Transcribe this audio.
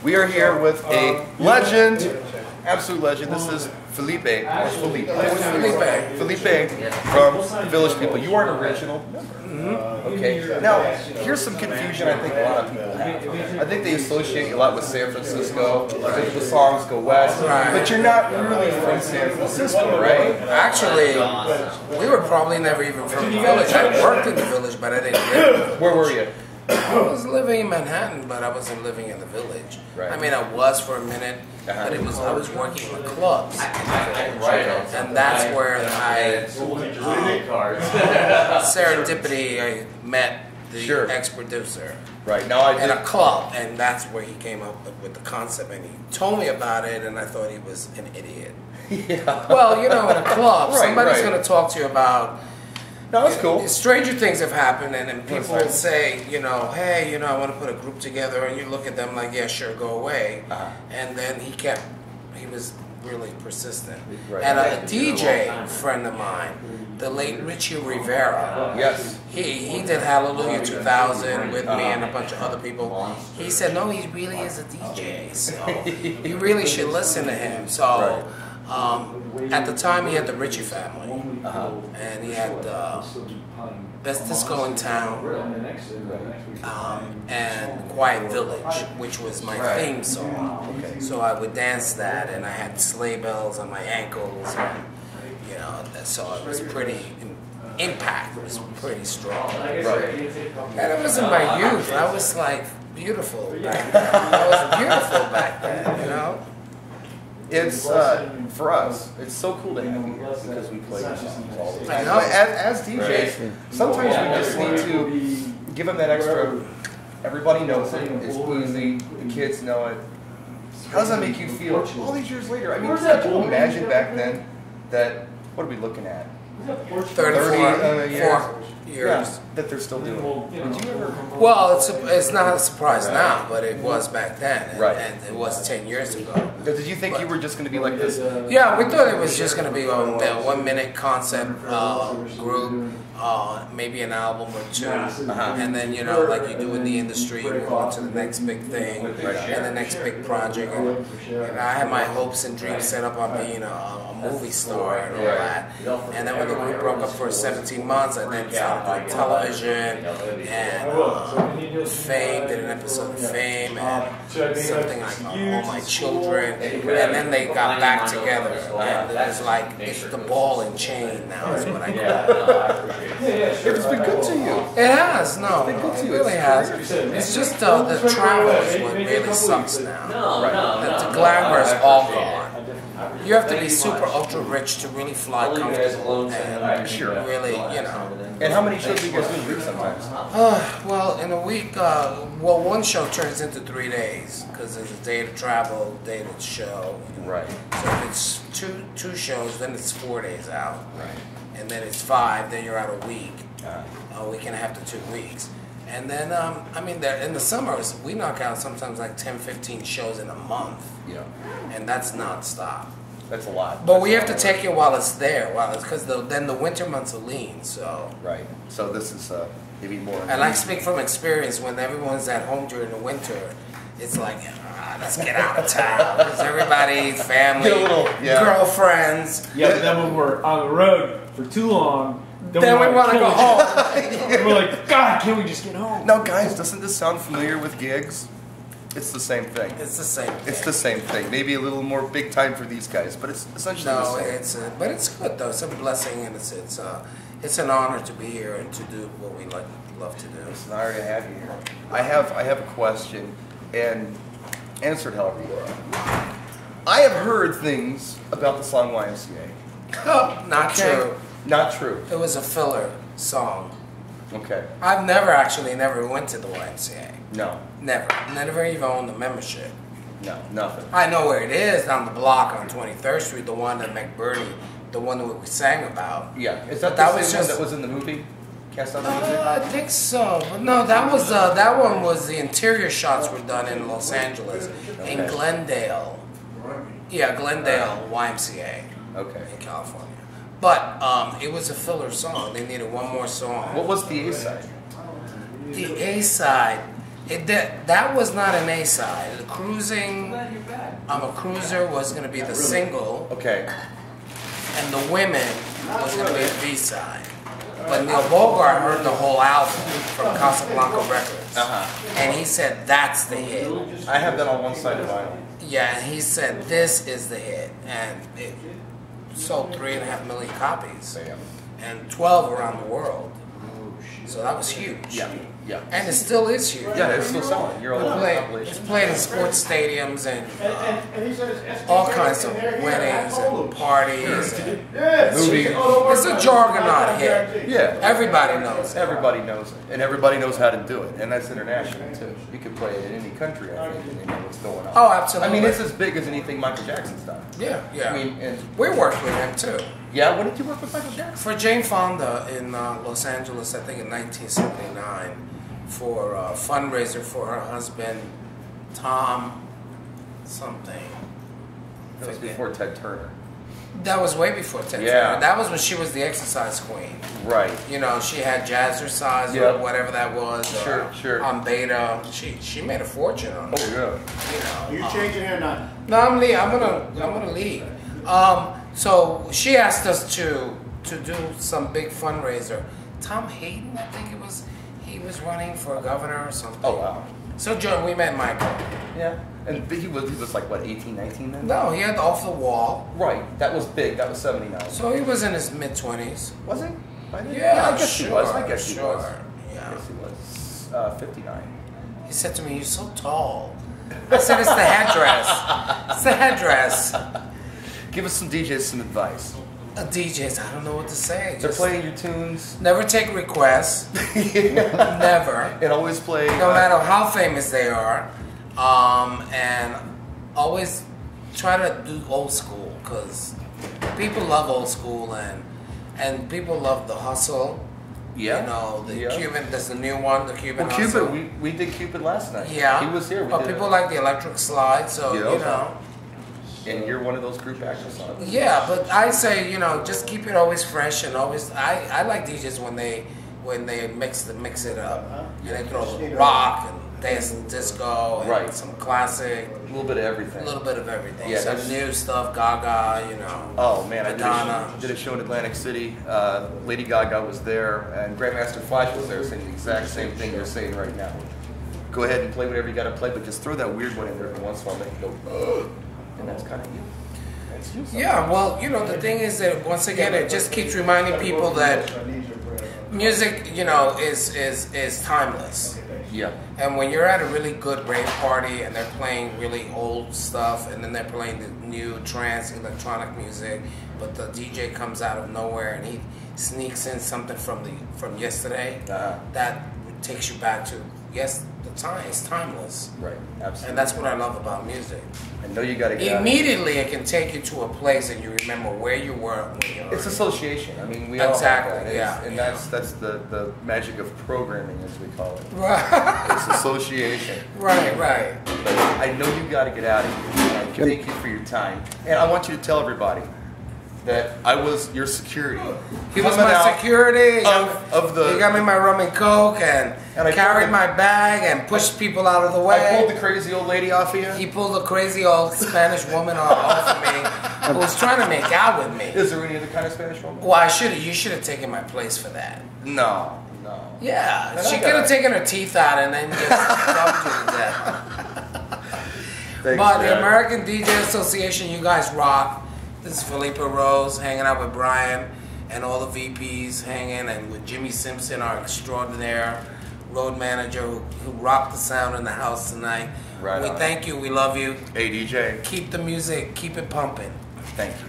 We are here with a legend, absolute legend. This is Felipe. Felipe from Village People. You are an original member. Okay. Now, here's some confusion I think a lot of people have. I think they associate you a lot with San Francisco. I think the songs go west. But you're not really from San Francisco, right? Actually, we were probably never even from the village. I worked in the village, but I didn't live. Where were you? I was living in Manhattan, but I wasn't living in the village. Right. I mean, I was for a minute, but I was working in the clubs. And that's where serendipity, I met the ex-producer. Right. Now in a club, and that's where he came up with the concept, and he told me about it, and I thought he was an idiot. Yeah. Well, you know, in a club, somebody's going to talk to you about. No, that's cool. Stranger things have happened, and then people would say, you know, hey, you know, I want to put a group together, and you look at them like, yeah, sure, go away. And then he was really persistent. Right. And a DJ friend of mine, the late Richie Rivera, he did Hallelujah 2000 with me and a bunch of other people. He said, no, he really is a DJ, so you really should listen to him. So. At the time, he had the Ritchie family, and he had Best Disco in Town, and Quiet Village, which was my theme song. So I would dance that, and I had sleigh bells on my ankles, and, you know, so it was pretty, impact was pretty strong. And it was in my youth. I was like beautiful back then. I was beautiful back then, you know? It's, for us, it's so cool to have you here because we play your songs all the time. As DJs, sometimes we just need to give them that extra, everybody knows it, it's boozy, the kids know it. How does that make you feel all these years later? I mean, could you imagine back then that, what are we looking at? 34 years. Yeah, that they're still doing. Did you ever? Well, it's not a surprise now, but it was back then, and it was 10 years ago. Did you think you were just going to be like this? Yeah, we thought it was just going to be a 1-minute concept group, maybe an album or two, and then, you know, like you do in the industry, you move on to the next big thing and the next big project. And I had my hopes and dreams set up on being a movie star and all that. And then when the group broke up for 17 months, I then started doing television and Fame, did an episode of Fame and something like All My Children. And then they got back together. And it was like, it's the ball and chain now is what I call it. It's been good to you. It has, no. It really has. It's just the travel is what really sucks now. The glamour is all gone. You have to be super ultra rich to really fly comfortable and really, you know. And how many shows do you guys do a week sometimes? Well, in a week, well, one show turns into 3 days because there's a day to travel, day to show. Right. So if it's two shows, then it's 4 days out. Right. And then it's 5, then you're out a week, a week and a half to 2 weeks. And then, I mean, in the summers, we knock out sometimes like 10, 15 shows in a month. Yeah. And that's non-stop. That's a lot. But we have to take it while it's there, because then the winter months are lean, so. Right. So this is maybe more. And I speak from experience, when everyone's at home during the winter, it's like, let's get out of town. Because everybody, family, girlfriends. Yeah, but then when we're on the road for too long, then we want to go home. We're like, God, can't we just get home? No, guys, doesn't this sound familiar with gigs? It's the same thing. It's the same thing. It's the same thing. Maybe a little more big time for these guys, but it's essentially the same. But it's good though. It's a blessing, and it's an honor to be here and to do what we love to do. It's an honor to have you here. I have a question, and answer it however you want. I have heard things about the song YMCA. Oh, not true. Not true. It was a filler song. Okay. I've never went to the YMCA. No. Never even owned the membership. No, nothing. I know where it is, down the block on 23rd Street, the one that McBurney, the one that we sang about. Yeah. Is that the same one that was in the movie? Cast on the movie? I think so. But no, that one was the interior shots were done in Los Angeles, in Glendale. Yeah, Glendale YMCA. Okay. In California. But it was a filler song. They needed one more song. What was the A-side? The A-side That was not an A side. The Cruising, I'm a Cruiser was going to be the single. Okay. And the Women was going to be a B side. But Neil Bogart heard the whole album from Casablanca Records. And he said, that's the hit. I have that on one side of vinyl. Yeah, and he said, this is the hit. And it sold 3.5 million copies. Damn. And 12 around the world. So that was huge. Yeah. Yeah. And it still is huge. Yeah, it's still selling. You're all It's played in sports stadiums and all kinds of weddings and parties and movies. It's a juggernaut hit. Yeah. Everybody knows it. Everybody knows it. And everybody knows how to do it. And that's international, too. You can play it in any country, I think, and they know what's going on. Oh, absolutely. I mean, it's as big as anything Michael Jackson's done. Yeah, yeah. I mean, and we worked with him, too. yeah, when did you work with Michael Jackson? For Jane Fonda in Los Angeles, I think in 1979, for a fundraiser for her husband, Tom something. That was before Ted Turner. That was way before Ted Turner. That was when she was the exercise queen. Right. You know, she had Jazzercise or whatever that was. Sure. On Beta. She made a fortune on it. Oh, yeah. You know. You changing it or not? No, I'm gonna leave. So she asked us to do some big fundraiser. Tom Hayden, I think it was. He was running for governor or something. Oh, wow. So John, we met Michael. Yeah. And he was like, what, 18, 19 then? No, he had Off the Wall. Right. That was big. That was 79. So he was in his mid-20s. Was he? Yeah, I guess he was. I guess he was. Yeah. I guess he was. 59. He said to me, "You're so tall." I said, "It's the headdress. It's the headdress." Give us some DJs some advice. DJs, I don't know what to say. They're playing your tunes. Never take requests. Never. And always play. No matter how famous they are. And always try to do old school, because people love old school and people love the hustle. Yeah. You know, the Cuban, there's the new one, the Cuban hustle. Cupid, we did Cupid last night. Yeah. He was here. But people like the electric slide, so, you know. And you're one of those group actors on it. Yeah, but I say, you know, just keep it always fresh and always. I like DJs when they mix it up and they throw a little rock and dance and disco and some classic. A little bit of everything. A little bit of everything. Yeah, some new stuff, Gaga, you know. Oh man, Madonna. I did a show in Atlantic City. Lady Gaga was there, and Grandmaster Flash was there, saying the exact same thing you're saying right now. Go ahead and play whatever you got to play, but just throw that weird one in there every once in a while, make it go. Ugh. And that's kind of you. That's you. Yeah, well, you know, the thing is that once again, it just keeps reminding people that music, you know, is timeless. Yeah. And when you're at a really good rave party and they're playing really old stuff and then they're playing the new trance electronic music, but the DJ comes out of nowhere and he sneaks in something from yesterday, that takes you back to the time. It's timeless. Right. Absolutely. And that's what I love about music. I know you got to get immediately. It can take you to a place and you remember where you were when you were. It's association. I mean, we exactly. all have that. Yeah. And that's the magic of programming, as we call it. Right. It's association. Right. But I know you got to get out of here. Thank you for your time, and I want you to tell everybody that I was your security. He was my security. Of the. He got me my rum and coke and I carried my bag and pushed people out of the way. I pulled the crazy old lady off of you. He pulled the crazy old Spanish woman off of me who was trying to make out with me. Is there any other kind of Spanish woman? Well, you should have taken my place for that. No. Yeah, she could have taken her teeth out and then just dumped you to death. But the American DJ Association, you guys rock. This is Felipe Rose hanging out with Brian and all the VPs hanging, and with Jimmy Simpson, our extraordinaire road manager who rocked the sound in the house tonight. Right. We thank you. We love you. Hey, DJ. Keep the music. Keep it pumping. Thank you.